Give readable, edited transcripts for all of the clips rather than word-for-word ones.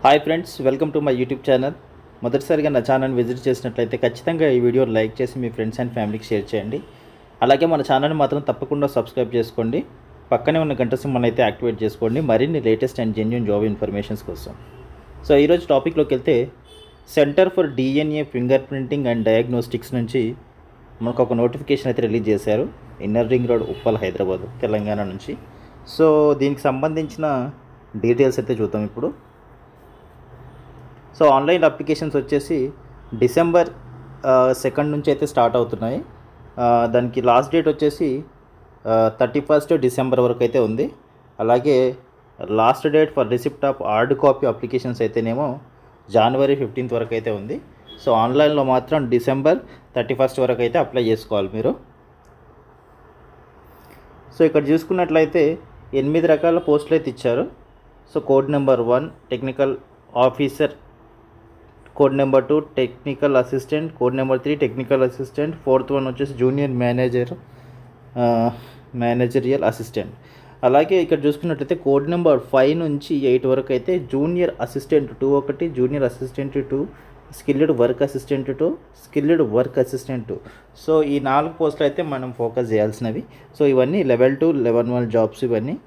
Hi friends, welcome to my YouTube channel. మొదటిసారిగా నా ఛానల్ని విజిట్ చేసినట్లయితే ఖచ్చితంగా ఈ వీడియో లైక్ చేసి మీ ఫ్రెండ్స్ అండ్ ఫ్యామిలీకి షేర్ చేయండి. అలాగే మన ఛానల్ని మాత్రం తప్పకుండా సబ్స్క్రైబ్ చేసుకోండి. పక్కనే ఉన్న గంట సింబల్ని అయితే యాక్టివేట్ చేసుకోండి మరిన్ని latest and genuine job informations కోసం. సో ఈరోజు టాపిక్లోకి వెళ్తే, centre for DNA finger printing and diagnostics నుంచి మనకు ఒక నోటిఫికేషన్ అయితే రిలీజ్ చేశారు. Inner ring road, Uppal, Hyderabad, Telangana నుంచి. సో దీనికి సంబంధించిన డీటెయిల్స్ అయితే చూద్దాం ఇప్పుడు. సో ఆన్లైన్ అప్లికేషన్స్ వచ్చేసి డిసెంబర్ 2 నుంచి అయితే స్టార్ట్ అవుతున్నాయి. దానికి లాస్ట్ డేట్ వచ్చేసి 31 డిసెంబర్ వరకు అయితే ఉంది. అలాగే last date for receipt of hard copy applications అయితేనేమో జనవరి 15 వరకు అయితే ఉంది. సో ఆన్లైన్లో మాత్రం డిసెంబర్ 31 వరకు అయితే అప్లై చేసుకోవాలి మీరు. సో ఇక్కడ చూసుకున్నట్లయితే 8 రకాల పోస్టులు అయితే ఇచ్చారు. So code number 1 technical officer, code number 2 technical assistant, code number 3 technical assistant, 4th one వచ్చేసి జూనియర్ మేనేజరియల్ అసిస్టెంట్. అలాగే ఇక్కడ చూసుకున్నట్లయితే కోడ్ నెంబర్ 5 నుంచి 8 వరకు అయితే జూనియర్ అసిస్టెంట్ 2 ఒకటి, junior assistant 2, skilled work assistant 2, skilled work assistant 2. So ఈ 4 పోస్టులు అయితే మనం ఫోకస్ చేయాల్సినవి. సో ఇవన్నీ లెవెల్ 2, లెవెల్ 1 జాబ్స్ ఇవన్నీ.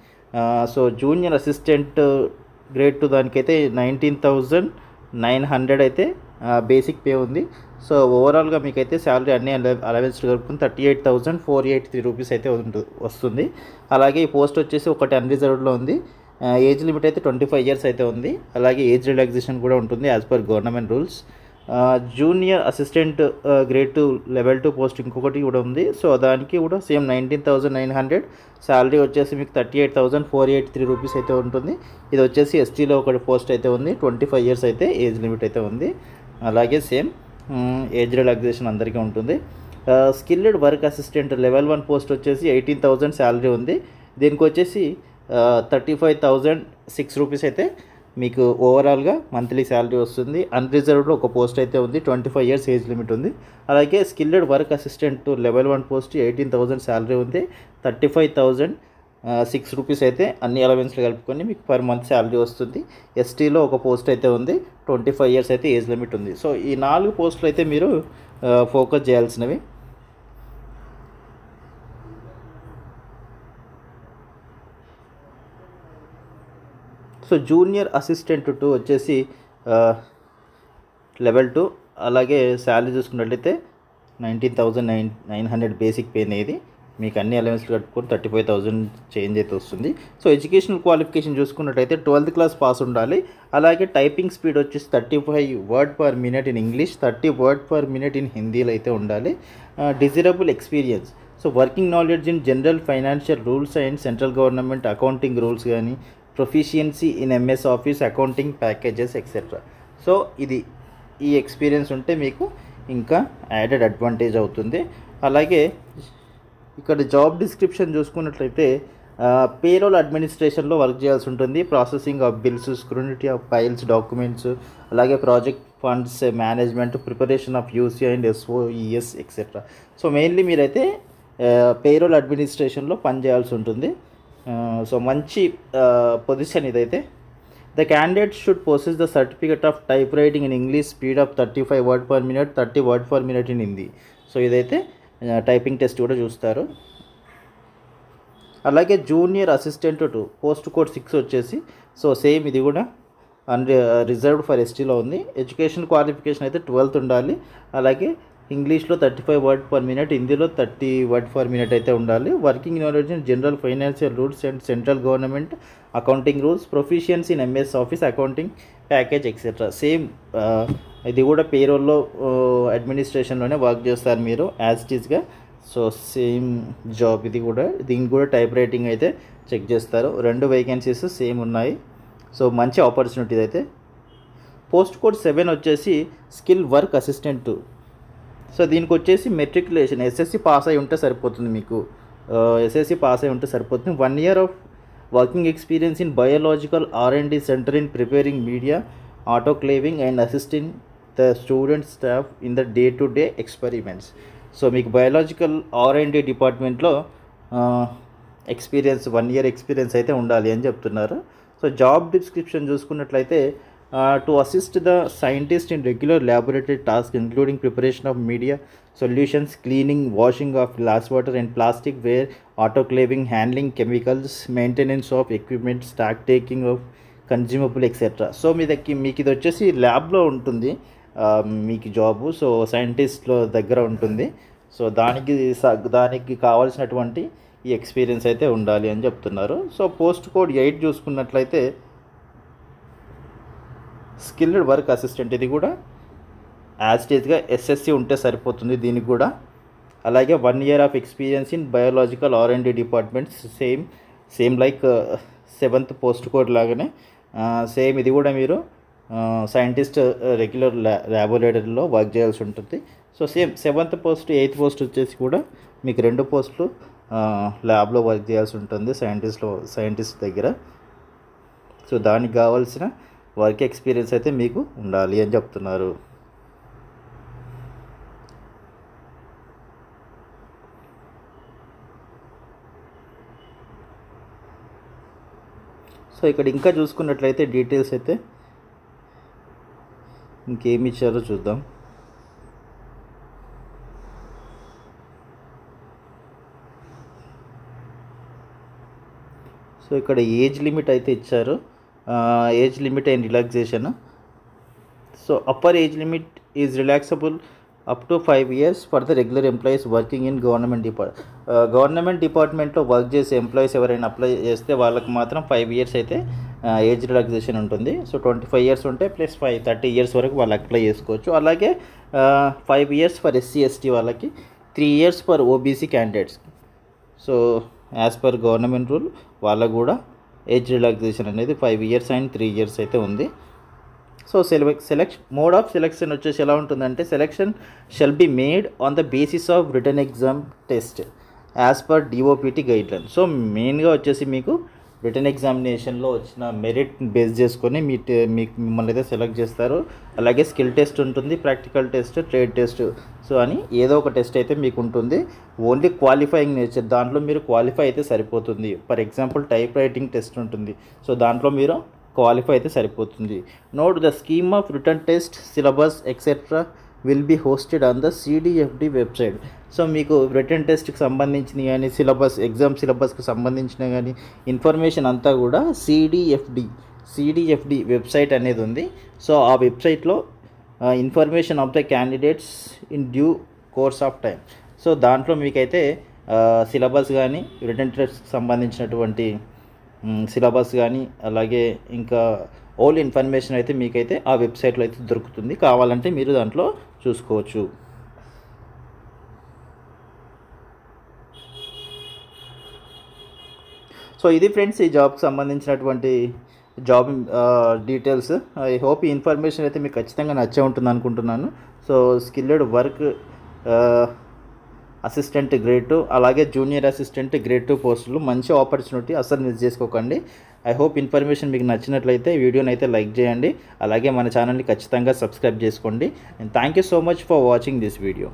సో జూనియర్ అసిస్టెంట్ గ్రేడ్ 2 దానికైతే 19,900 అయితే బేసిక్ పే ఉంది. సో ఓవరాల్గా మీకైతే శాలరీ అన్ని అలవెన్స్ కలుపుకుని 38,483 రూపీస్ అయితే వస్తుంది. అలాగే ఈ పోస్ట్ వచ్చేసి ఒకటి అన్రిజర్వ్డ్లో ఉంది. ఏజ్ లిమిట్ అయితే 25 ఇయర్స్ అయితే ఉంది. అలాగే ఏజ్ రిలాక్సేషన్ కూడా ఉంటుంది as per government rules. Junior assistant grade 2 level 2 post ఇంకొకటి కూడా ఉంది. సో దానికి కూడా సేమ్ 19,900, శాలరీ వచ్చేసి మీకు 38,483 రూపీస్ అయితే ఉంటుంది. ఇది వచ్చేసి ఎస్టీలో ఒకటి పోస్ట్ అయితే ఉంది. 25 ఇయర్స్ అయితే ఏజ్ లిమిట్ అయితే ఉంది. అలాగే సేమ్ ఏజ్ రిలాక్సేషన్ అందరికీ ఉంటుంది. Skilled work assistant level 1 post వచ్చేసి 18,000 శాలరీ ఉంది. దీనికి వచ్చేసి 35,006 రూపీస్ అయితే మీకు ఓవరాల్గా మంత్లీ శాలరీ వస్తుంది. అన్రిజర్వ్డ్లో ఒక పోస్ట్ అయితే ఉంది. 25 ఇయర్స్ ఏజ్ లిమిట్ ఉంది. అలాగే skilled work assistant level 1 post 18,000 salary ఉంది. 35,006 రూపీస్ అయితే అన్ని అలవెన్స్లు కలుపుకొని మీకు పర్ మంత్ శాలరీ వస్తుంది. ఎస్టీలో ఒక పోస్ట్ అయితే ఉంది. 25 ఇయర్స్ అయితే ఏజ్ లిమిట్ ఉంది. సో ఈ 4 పోస్టులు అయితే మీరు ఫోకస్ చేయాల్సినవి. సో జూనియర్ అసిస్టెంట్ 2 వచ్చేసి లెవెల్ 2. అలాగే శాలరీ చూసుకున్నట్లయితే 19,900 బేసిక్ పే అనేది మీకు అన్ని అలవెన్స్లు కట్టుకొని 35,000 చేంజ్ అయితే వస్తుంది. సో ఎడ్యుకేషనల్ క్వాలిఫికేషన్ చూసుకున్నట్టయితే 12th క్లాస్ పాస్ ఉండాలి. అలాగే టైపింగ్ స్పీడ్ వచ్చేసి 35 word per minute in English, 30 word per minute in హిందీలో అయితే ఉండాలి. Desirable experience, so working knowledge in general financial rules and central government accounting rules కానీ, proficiency in MS Office accounting packages etcetera. So ఈ experience ఉంటే మీకు ఇంకా added advantage అవుతుంది. అలాగే ఇక్కడ జాబ్ డిస్క్రిప్షన్ చూసుకున్నట్లయితే పేరోల్ అడ్మినిస్ట్రేషన్లో వర్క్ చేయాల్సి ఉంటుంది. Processing of bills, scrutiny of files, documents, అలాగే project funds management, preparation of UC and SOEs etcetera. So mainly మీరైతే పేరోల్ అడ్మినిస్ట్రేషన్లో పనిచేయాల్సి ఉంటుంది. సో మంచి పొజిషన్ ఇదైతే. The candidate should possess the certificate of type writing in English speed of 35 word per minute, 30 word per minute in Hindi. So ఇదైతే typing test కూడా చూస్తారు. అలాగే జూనియర్ అసిస్టెంట్ 2 పోస్ట్ కోడ్ 6 వచ్చేసి సో సేమ్ ఇది కూడా reserved for ఎస్టీలో ఉంది. Education qualification అయితే 12th ఉండాలి. అలాగే ఇంగ్లీష్లో 35 వర్డ్ పర్ మినిట్, హిందీలో 30 వర్డ్ పర్ మినిట్ అయితే ఉండాలి. Working knowledge in general financial rules and central government accounting rules, proficiency in MS Office accounting package etcetera. Same ఇది కూడా పేరోల్లో అడ్మినిస్ట్రేషన్లోనే వర్క్ చేస్తారు మీరు యాజ్ ఇట్ ఈస్గా. సో సేమ్ జాబ్ ఇది కూడా. దీనికి కూడా టైప్ రైటింగ్ అయితే చెక్ చేస్తారు. 2 వేకెన్సీస్ సేమ్ ఉన్నాయి. సో మంచి ఆపర్చునిటీ అయితే. పోస్ట్ కోడ్ 7 వచ్చేసి స్కిల్ వర్క్ అసిస్టెంట్ 2. సో దీనికి వచ్చేసి మెట్రికులేషన్ ఎస్ఎస్సి పాస్ అయి ఉంటే సరిపోతుంది. మీకు ఎస్ఎస్సి పాస్ అయి ఉంటే సరిపోతుంది. 1 year of working experience in biological R&D centre in preparing media, autoclaving and assisting the student staff in the day to day experiments. So మీకు బయోలాజికల్ R&D డిపార్ట్మెంట్లో experience 1 year experience అయితే ఉండాలి అని చెప్తున్నారు. So job description చూసుకున్నట్లయితే to assist the scientist in regular laboratory tasks including preparation of media solutions, cleaning, washing of glassware and plastic ware, autoclaving, handling chemicals, maintenance of equipment, stock taking of consumable etcetera. So మీకు ఇది వచ్చేసి ల్యాబ్లో ఉంటుంది మీకు job. So సైంటిస్ట్లో దగ్గర ఉంటుంది. So దానికి కావాల్సినటువంటి ఈ ఎక్స్పీరియన్స్ అయితే ఉండాలి అని చెప్తున్నారు. సో పోస్ట్ కోడ్ 8 చూసుకున్నట్లయితే స్కిల్డ్ వర్క్ అసిస్టెంట్, ఇది కూడా యాజ్ స్టేజ్గా ఎస్ఎస్సి ఉంటే సరిపోతుంది దీనికి కూడా. అలాగే 1 year of experience in biological R&D departments, same like 7th post code లాగానే సేమ్ ఇది కూడా మీరు సైంటిస్ట్ రెగ్యులర్ ల్యాబొరేటరీలో వర్క్ చేయాల్సి ఉంటుంది. So same 7th post 8th post వచ్చేసి కూడా మీకు 2 పోస్టులు ల్యాబ్లో వర్క్ చేయాల్సి ఉంటుంది సైంటిస్ట్ దగ్గర. సో దానికి కావాల్సిన వర్క్ ఎక్స్పీరియన్స్ అయితే మీకు ఉండాలి అని చెప్తున్నారు. సో ఇక్కడ ఇంకా చూసుకున్నట్లయితే డీటెయిల్స్ అయితే ఇంకేమి ఇచ్చారో చూద్దాం. సో ఇక్కడ ఏజ్ లిమిట్ అయితే ఇచ్చారు, age limit and relaxation. So upper age limit is relaxable up to 5 years for the regular employees working in government డిపార్ట్మెంట్లో వర్క్ చేసే ఎంప్లాయీస్ ఎవరైనా అప్లై చేస్తే వాళ్ళకి మాత్రం 5 years అయితే ఏజ్ రిలాక్సేషన్ ఉంటుంది. సో 25 years ఉంటే ప్లస్ 30 years వరకు వాళ్ళు అప్లై చేసుకోవచ్చు. అలాగే 5 years ఫర్ SC/ST వాళ్ళకి, 3 years ఫర్ OBC క్యాండిడేట్స్కి. So as per government rule వాళ్ళకు కూడా ఏజ్ రిలాక్సేషన్ అనేది 5 years అండ్ 3 years అయితే ఉంది. సో మోడ్ ఆఫ్ సెలెక్షన్ వచ్చేసి ఎలా ఉంటుందంటే, selection shall be made on the basis of return exam test as per DOPT guideline. So మెయిన్గా వచ్చేసి మీకు రిటర్న్ ఎగ్జామినేషన్లో వచ్చిన మెరిట్ బేస్ చేసుకొని మిమ్మల్ని అయితే సెలెక్ట్ చేస్తారు. అలాగే స్కిల్ టెస్ట్ ఉంటుంది, practical test, trade test, so అని ఏదో ఒక టెస్ట్ అయితే మీకు ఉంటుంది. ఓన్లీ క్వాలిఫైయింగ్ నేచర్, దాంట్లో మీరు క్వాలిఫై అయితే సరిపోతుంది. For example type writing test ఉంటుంది, సో దాంట్లో మీరు క్వాలిఫై అయితే సరిపోతుంది. Note the scheme of return test, syllabus etcetera will be hosted on the CDFD website. So మీకు రిటర్న్ టెస్ట్కి సంబంధించిన కానీ ఎగ్జామ్ సిలబస్కి సంబంధించిన కానీ ఇన్ఫర్మేషన్ అంతా కూడా CDFD వెబ్సైట్ అనేది ఉంది. సో ఆ వెబ్సైట్లో information of the candidates in due course of time. So దాంట్లో మీకైతే సిలబస్ కానీ రిటర్న్ టెస్ట్కి సంబంధించినటువంటి సిలబస్ కానీ అలాగే ఇంకా ఓల్ ఇన్ఫర్మేషన్ అయితే మీకైతే ఆ వెబ్సైట్లో అయితే దొరుకుతుంది. కావాలంటే మీరు దాంట్లో చూసుకోవచ్చు. సో ఇది ఫ్రెండ్స్ ఈ జాబ్కి సంబంధించినటువంటి జాబ్ డీటెయిల్స్. ఐ హోప్ ఈ ఇన్ఫర్మేషన్ అయితే మీకు ఖచ్చితంగా నచ్చే ఉంటుంది అనుకుంటున్నాను. So skilled work assistant grade 2 అలాగే జూనియర్ అసిస్టెంట్ గ్రేడ్ 2 పోస్టులు, మంచి ఆపర్చునిటీ, అస్సలు మిస్ చేసుకోకండి. ఐ హోప్ ఇన్ఫర్మేషన్ మీకు నచ్చినట్లయితే వీడియోని అయితే లైక్ చేయండి, అలాగే మన ఛానల్ని ఖచ్చితంగా సబ్స్క్రైబ్ చేసుకోండి. And thank you so much for watching this video.